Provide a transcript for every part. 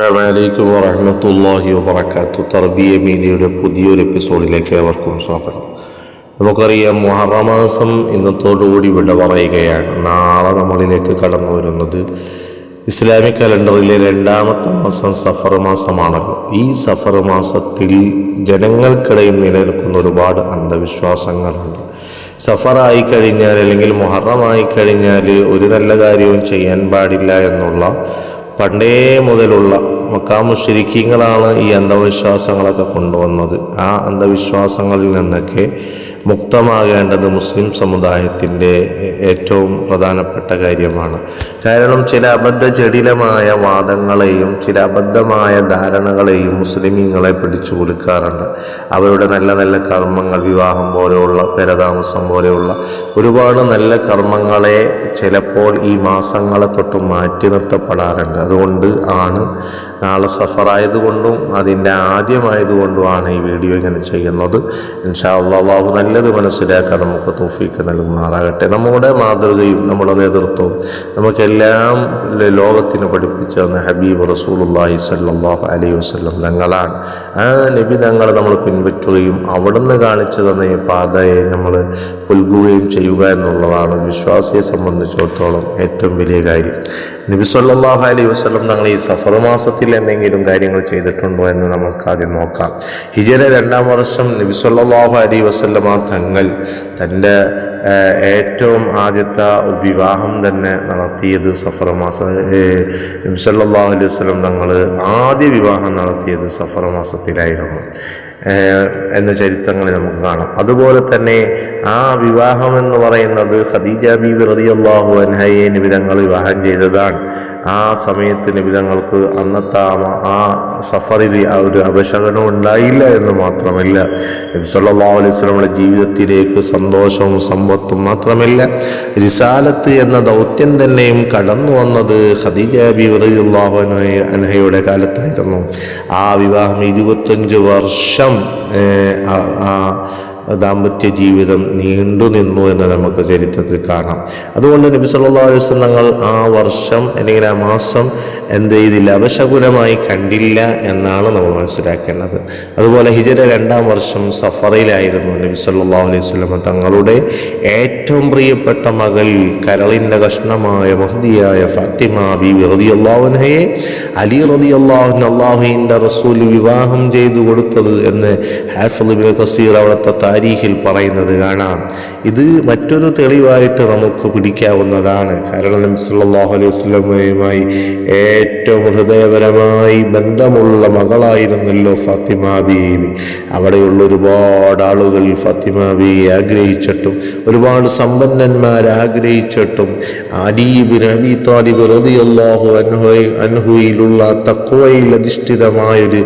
അസ്സലാമു വറഹ്മത്തുള്ളാഹി വബറകാതുഹു. തർബിയ മീഡിയയുടെ പുതിയൊരു എപ്പിസോഡിലേക്ക് ഏവർക്കും സ്വാഗതം. നമുക്കറിയാം, മുഹറം മാസം ഇന്നത്തോടുകൂടി വിട പറയുകയാണ്. നാളെ നമ്മളിലേക്ക് കടന്നു വരുന്നത് ഇസ്ലാമിക് കലണ്ടറിലെ രണ്ടാമത്തെ മാസം സഫർ മാസമാണല്ലോ. ഈ സഫർ മാസത്തിൽ ജനങ്ങൾക്കിടയിൽ നിലനിൽക്കുന്ന ഒരുപാട് അന്ധവിശ്വാസങ്ങളുണ്ട്. സഫറായി കഴിഞ്ഞാൽ അല്ലെങ്കിൽ മുഹറമായി കഴിഞ്ഞാൽ ഒരു നല്ല കാര്യവും ചെയ്യാൻ പാടില്ല എന്നുള്ള പണ്ടേ മുതലുള്ള മക്കാ മുശ്രിക്കീങ്ങളാണ് ഈ അന്ധവിശ്വാസങ്ങളൊക്കെ കൊണ്ടുവന്നത്. ആ അന്ധവിശ്വാസങ്ങളിൽ നിന്നൊക്കെ മുക്തമാകേണ്ടത് മുസ്ലിം സമുദായത്തിൻ്റെ ഏറ്റവും പ്രധാനപ്പെട്ട കാര്യമാണ്. കാരണം ചില അബദ്ധജടിലമായ വാദങ്ങളെയും ചില അബദ്ധമായ ധാരണകളെയും മുസ്ലിമീങ്ങളെ പിടിച്ചു കൊടുക്കാറുണ്ട്. അവരുടെ നല്ല നല്ല കർമ്മങ്ങൾ, വിവാഹം പോലെയുള്ള, പെരതാമസം പോലെയുള്ള ഒരുപാട് നല്ല കർമ്മങ്ങളെ ചിലപ്പോൾ ഈ മാസങ്ങളെ തൊട്ട് മാറ്റി നിർത്തപ്പെടാറുണ്ട്. അതുകൊണ്ട് ആണ് നാളെ സഫറായതുകൊണ്ടും അതിൻ്റെ ആദ്യമായതുകൊണ്ടുമാണ് ഈ വീഡിയോ ഇങ്ങനെ ചെയ്യുന്നത്. ഇൻഷാ അല്ലാഹ് നല്ലത് മനസ്സിലാക്കാൻ നമുക്ക് തൗഫീഖ് നൽകുമാറാകട്ടെ. നമ്മുടെ മാതൃകയും നമ്മുടെ നേതൃത്വവും നമുക്കെല്ലാം ലോകത്തിന് പഠിപ്പിച്ചു തന്ന ഹബീബ് റസൂലുള്ളാഹി സ്വല്ലല്ലാഹു അലൈഹി വസല്ലം തങ്ങളാണ്. ആ നബി തങ്ങളെ നമ്മൾ പിൻപറ്റുകയും അവിടുന്ന് കാണിച്ചു തന്ന ഈ പാതയെ നമ്മൾ പുൽകുകയും ചെയ്യുക എന്നുള്ളതാണ് വിശ്വാസിയെ സംബന്ധിച്ചിടത്തോളം ഏറ്റവും വലിയ കാര്യം. നബി സ്വല്ലല്ലാഹു അലൈഹി വസല്ലം തങ്ങൾ ഈ സഫർ മാസത്തിൽ എന്തെങ്കിലും കാര്യങ്ങൾ ചെയ്തിട്ടുണ്ടോ എന്ന് നമുക്ക് ആദ്യം നോക്കാം. ഹിജറ 2-ാം വർഷം നബി സ്വല്ലല്ലാഹു അലൈഹി വസല്ലം തങ്ങൾ തൻ്റെ ഏറ്റവും ആദ്യത്തെ വിവാഹം തന്നെ നടത്തിയത് സഫർ മാസം. നബി സല്ലല്ലാഹു അലൈഹി വസല്ലം തങ്ങൾ ആദ്യ വിവാഹം നടത്തിയത് സഫർ മാസത്തിലായിരുന്നു എന്ന ചരിത്രങ്ങൾ നമുക്ക് കാണാം. അതുപോലെ തന്നെ ആ വിവാഹം എന്ന് പറയുന്നത് ഖദീജ ബീവി റളിയല്ലാഹു അൻഹയെ നബി തങ്ങൾ വിവാഹം ചെയ്തതാണ്. ആ സമയത്ത് നബി തങ്ങൾക്ക് അന്നത്തെ ആ സഫറിൽ ആ ഒരു അപശകനം ഉണ്ടായില്ല എന്ന് മാത്രമല്ല, നബി സല്ലല്ലാഹു അലൈഹി വസല്ലമയുടെ ജീവിതത്തിലേക്ക് സന്തോഷവും സമ്പത്തും മാത്രമല്ല, റിസാലത്ത് എന്ന ദൗത്യം തന്നെയും കടന്നു വന്നത് ഖദീജ ബീവി റളിയല്ലാഹു അൻഹയുടെ കാലത്തായിരുന്നു. ആ വിവാഹം 25 വർഷം ദാമ്പത്യ ജീവിതം നീണ്ടു നിന്നു എന്ന് നമുക്ക് ചരിത്രത്തിൽ കാണാം. അതുകൊണ്ട് നബി സല്ലല്ലാഹു അലൈഹി വസല്ലം തങ്ങൾ ആ വർഷം അല്ലെങ്കിൽ ആ മാസം എന്ത് ചെയ്തില്ല, അപശകുനമായി കണ്ടില്ല എന്നാണ് നമ്മൾ മനസ്സിലാക്കേണ്ടത്. അതുപോലെ ഹിജറ 2-ാം വർഷം സഫറിലായിരുന്നു നബി സല്ലല്ലാഹു അലൈഹി വസല്ലം തങ്ങളുടെ ഏറ്റവും പ്രിയപ്പെട്ട മകൾ, കരളിൻ്റെ കഷ്ണമായ മഹ്ദിയായ ഫാത്തിമ ബീവി റളിയല്ലാഹു അൻഹയെ അലി റളിയല്ലാഹു അൻഹു അല്ലാഹുവിൻ്റെ റസൂൽ വിവാഹം ചെയ്തു കൊടുത്തത് എന്ന് ഹാഫിദ് ഇബ്നു കസീർ അവിടുത്തെ താരീഖിൽ പറയുന്നത് കാണാം. ഇത് മറ്റൊരു തെളിവായിട്ട് നമുക്ക് പിടിക്കാവുന്നതാണ്. കാരണം നബി സല്ലല്ലാഹു അലൈഹി വസല്ലമയുമായി ഏറ്റവും ഹൃദയപരമായി ബന്ധമുള്ള മകളായിരുന്നല്ലോ ഫാത്തിമ ബീവി. അവിടെയുള്ള ഒരുപാട് ആളുകൾ ഫാത്തിമ ബീവിയെ ആഗ്രഹിച്ചിട്ടും ഒരുപാട് സമ്പന്നന്മാർ ആഗ്രഹിച്ചിട്ടും അലി ഇബ്നു അബീ ത്വാലിബ് റളിയല്ലാഹു അൻഹുയിലുള്ള തഖ്വയിൽ അധിഷ്ഠിതമായൊരു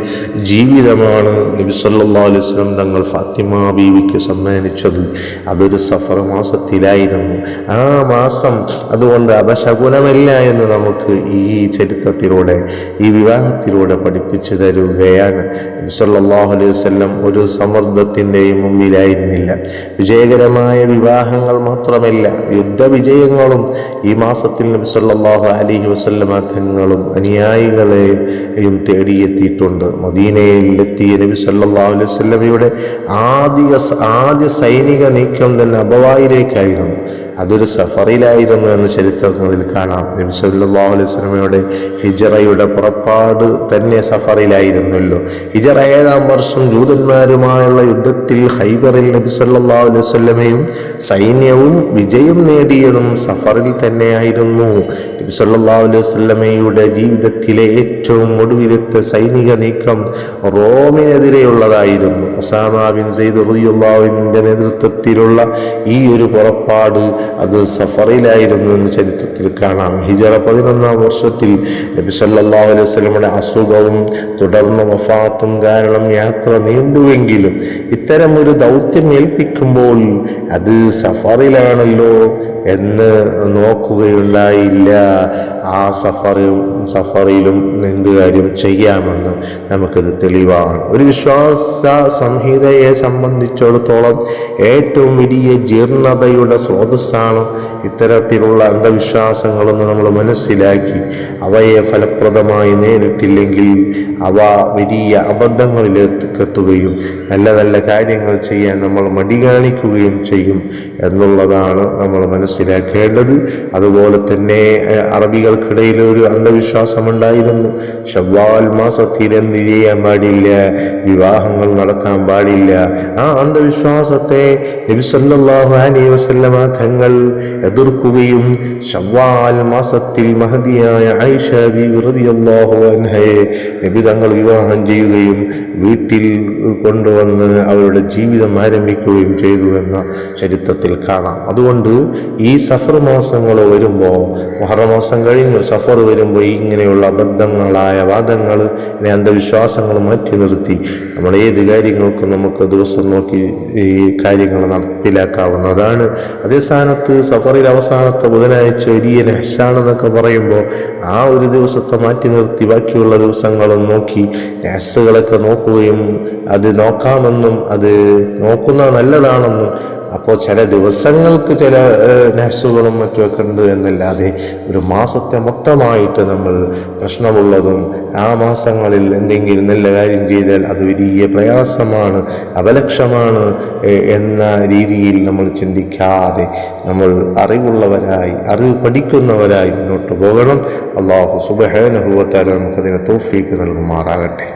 ജീവിതമാണ് നബി സല്ലല്ലാഹു അലൈഹി വസല്ലം തങ്ങൾ ഫാത്തിമ ബീവിക്ക് സമ്മാനിച്ചത്. അതൊരു സഫർ മാസത്തിലായിരുന്നു. ആ മാസം അതുകൊണ്ട് അപശകുനമല്ല എന്ന് നമുക്ക് ഈ ചരിത്രത്തിലൂടെ, ഈ വിവാഹത്തിലൂടെ പഠിപ്പിച്ചു തരുകയാണ്. നബി സല്ലല്ലാഹു അലൈഹി വസല്ലം ഒരു സമ്മർദ്ദത്തിൻ്റെയും മുമ്പിലായിരുന്നില്ല. വിജയകരമായ വിവാഹങ്ങൾ മാത്രമല്ല, യുദ്ധവിജയങ്ങളും ഈ മാസത്തിൽ നബി സല്ലല്ലാഹു അലൈഹി വസല്ലം തങ്ങളും അനുയായികളെയും തേടിയെത്തിയിട്ടുണ്ട്. മദീനയിലെത്തിയ നബി സല്ലല്ലാഹു അലൈഹി വസല്ലമയുടെ ആദ്യ സൈനിക നീക്കം തന്നെ അബവായിലേക്കായിരുന്നു. അതൊരു സഫറിലായിരുന്നു എന്ന് ചരിത്രങ്ങളിൽ കാണാം. നബി സല്ലല്ലാഹു അലൈഹി വസല്ലമയുടെ ഹിജറയുടെ പുറപ്പാട് തന്നെ സഫറിലായിരുന്നല്ലോ. ഹിജറ 7-ാം വർഷം ജൂതന്മാരുമായുള്ള യുദ്ധത്തിൽ ഖൈബറിൽ നബി സല്ലല്ലാഹു അലൈഹി വസല്ലമയും സൈന്യവും വിജയം നേടിയതും സഫറിൽ തന്നെയായിരുന്നു. നബി സല്ലല്ലാഹു അലൈഹി വസല്ലമയുടെ ജീവിതത്തിലെ ഏറ്റവും ഒടുവിലത്തെ സൈനിക നീക്കം റോമിനെതിരെയുള്ളതായിരുന്നു. ഉസാമ ബിൻ സെയ്ദ് റളിയല്ലാഹു അൻഹുവിൻ്റെ നേതൃത്വത്തിലുള്ള ഈ ഒരു പുറപ്പാട് അത് സഫറിലായിരുന്നു എന്ന് ചരിത്രത്തിൽ കാണാം. ഹിജറ 11-ാം വർഷത്തിൽ നബി സല്ലല്ലാഹു അലൈഹി വസല്ലമയുടെ അസുഖവും തുടർന്ന് വഫാത്തും കാരണം യാത്ര നീണ്ടുവെങ്കിലും ഇത്തരം ഒരു ദൗത്യം ഏൽപ്പിക്കുമ്പോൾ അത് സഫറിലാണല്ലോ എന്ന് നോക്കുകയുണ്ടായില്ല. ആ സഫറിലും എന്ത് കാര്യം ചെയ്യാമെന്ന് നമുക്കിത് തെളിവാണ്. ഒരു വിശ്വാസ സംഹിതയെ സംബന്ധിച്ചിടത്തോളം ഏറ്റവും വലിയ ജീർണതയുടെ സ്രോതസ്സാണ് എന്താണ് ഇത്തരത്തിലുള്ള അന്ധവിശ്വാസങ്ങളെന്ന് നമ്മൾ മനസ്സിലാക്കി അവയെ ഫലപ്രദമായി നേരിട്ടില്ലെങ്കിൽ അവ വലിയ അബദ്ധങ്ങളിലെത്തുകയും നല്ല നല്ല കാര്യങ്ങൾ ചെയ്യാൻ നമ്മൾ മടി കാണിക്കുകയും ചെയ്യും എന്നുള്ളതാണ് നമ്മൾ മനസ്സിലാക്കേണ്ടത്. അതുപോലെ തന്നെ അറബികൾക്കിടയിൽ ഒരു അന്ധവിശ്വാസമുണ്ടായിരുന്നു. ശവ്വാൽ മാസത്തിൽ എന്ത് ചെയ്യാൻ പാടില്ല, വിവാഹങ്ങൾ നടത്താൻ പാടില്ല. ആ അന്ധവിശ്വാസത്തെ നബി സല്ലല്ലാഹു അലൈഹി വസല്ലമ തങ്ങൾ എതിർക്കുകയും ശവ്വാൽ മാസത്തിൽ മഹദിയായ ആയിഷ ബീവി റളിയല്ലാഹു അൻഹയെ നബി തങ്ങൾ വിവാഹം ചെയ്യുകയും വീട്ടിൽ കൊണ്ടുവന്ന് അവരുടെ ജീവിതം ആരംഭിക്കുകയും ചെയ്തു എന്ന ചരിത്രത്തിൽ കാണാം. അതുകൊണ്ട് ഈ സഫർ മാസങ്ങൾ വരുമ്പോൾ, മുഹറം മാസം കഴിഞ്ഞു സഫർ വരുമ്പോൾ ഇങ്ങനെയുള്ള അബദ്ധങ്ങളായ വാദങ്ങൾ, അന്ധവിശ്വാസങ്ങൾ മാറ്റി നിർത്തി നമ്മൾ ഏത് കാര്യങ്ങൾക്കും നമുക്ക് ദിവസം നോക്കി ഈ കാര്യങ്ങൾ നടപ്പിലാക്കാവുന്നതാണ്. അതേ സ്ഥാനത്ത് സഫറിൽ അവസാനത്തെ ബുധനാഴ്ച വലിയ നെഹ്സാണെന്നൊക്കെ പറയുമ്പോൾ ആ ഒരു ദിവസത്തെ മാറ്റി നിർത്തി ബാക്കിയുള്ള ദിവസങ്ങളും നോക്കി നെഹ്സുകളൊക്കെ നോക്കുകയും അത് നോക്കാമെന്നും അത് നോക്കുന്നത് നല്ലതാണെന്നും, അപ്പോൾ ചില ദിവസങ്ങൾക്ക് ചില നെഹ്സുകളും മറ്റുമൊക്കെ ഉണ്ട് എന്നല്ലാതെ ഒരു മാസത്തെ മൊത്തമായിട്ട് നമ്മൾ പ്രശ്നമുള്ളതും ആ മാസങ്ങളിൽ എന്തെങ്കിലും നല്ല കാര്യം ചെയ്താൽ അത് വലിയ പ്രയാസമാണ്, അപലക്ഷമാണ് എന്ന രീതിയിൽ നമ്മൾ ചിന്തിക്കാതെ നമ്മൾ അറിവുള്ളവരായി, അറിവ് പഠിക്കുന്നവരായി മുന്നോട്ട് പോകണം. അല്ലാഹു സുബ്ഹാനഹു വ തആല നമുക്കതിനെ തൗഫീഖ് നൽകുമാറാകട്ടെ.